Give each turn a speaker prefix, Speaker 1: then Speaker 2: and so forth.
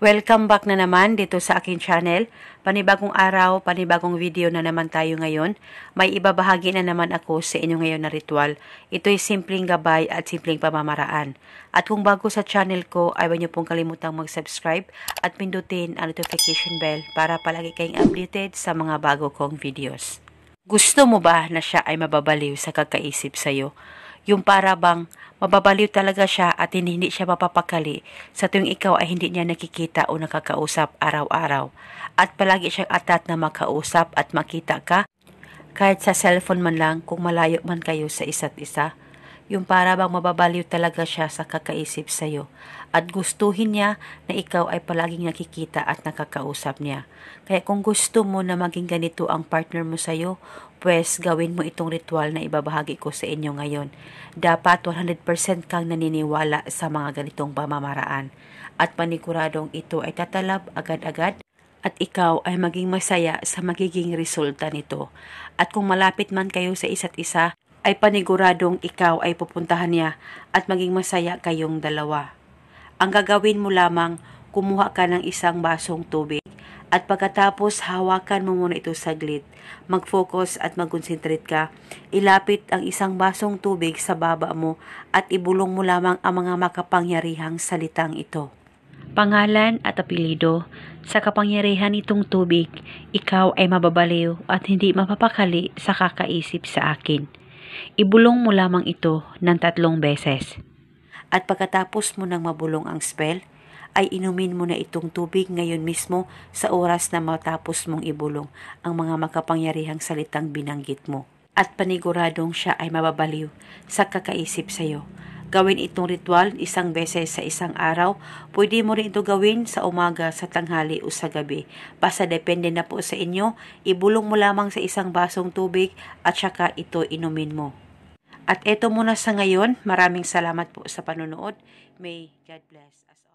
Speaker 1: Welcome back na naman dito sa aking channel. Panibagong araw, panibagong video na naman tayo ngayon. May ibabahagi na naman ako sa inyo ngayon na ritual. Ito'y simpleng gabay at simpleng pamamaraan. At kung bago sa channel ko, ay huwag niyo pong kalimutang mag-subscribe at pindutin ang notification bell para palagi kayong updated sa mga bago kong videos. Gusto mo ba na siya ay mababaliw sa kakaisip sa'yo? Yung para bang mababaliw talaga siya at hindi siya mapapakali sa tuwing ikaw ay hindi niya nakikita o nakakausap araw-araw. At palagi siyang atat na makausap at makita ka kahit sa cellphone man lang kung malayo man kayo sa isa't isa. Yung para bang mababaliw talaga siya sa kakaisip sa'yo at gustuhin niya na ikaw ay palaging nakikita at nakakausap niya. Kaya kung gusto mo na maging ganito ang partner mo sa'yo, pues gawin mo itong ritual na ibabahagi ko sa inyo ngayon. Dapat 100% kang naniniwala sa mga ganitong pamamaraan at paniguradong ito ay tatalab agad-agad at ikaw ay maging masaya sa magiging resulta nito. At kung malapit man kayo sa isa't isa, ay paniguradong ikaw ay pupuntahan niya at maging masaya kayong dalawa. Ang gagawin mo lamang, kumuha ka ng isang basong tubig at pagkatapos hawakan mo muna ito saglit. Mag-focus at mag-concentrate ka. Ilapit ang isang basong tubig sa baba mo at ibulong mo lamang ang mga makapangyarihang salitang ito. Pangalan at apelyido, sa kapangyarihan itong tubig, ikaw ay mababaliw at hindi mapapakali sa kakaisip sa akin. Ibulong mo lamang ito ng 3 beses. At pagkatapos mo nang mabulong ang spell, ay inumin mo na itong tubig ngayon mismo sa oras na matapos mong ibulong ang mga makapangyarihang salitang binanggit mo. At paniguradong siya ay mababaliw sa kakaisip sa iyo. Gawin itong ritual 1 beses sa isang araw. Pwede mo rin ito gawin sa umaga, sa tanghali o sa gabi. Basta depende na po sa inyo. Ibulong mo lamang sa isang basong tubig at saka ito inumin mo. At eto muna sa ngayon. Maraming salamat po sa panonood. May God bless us all.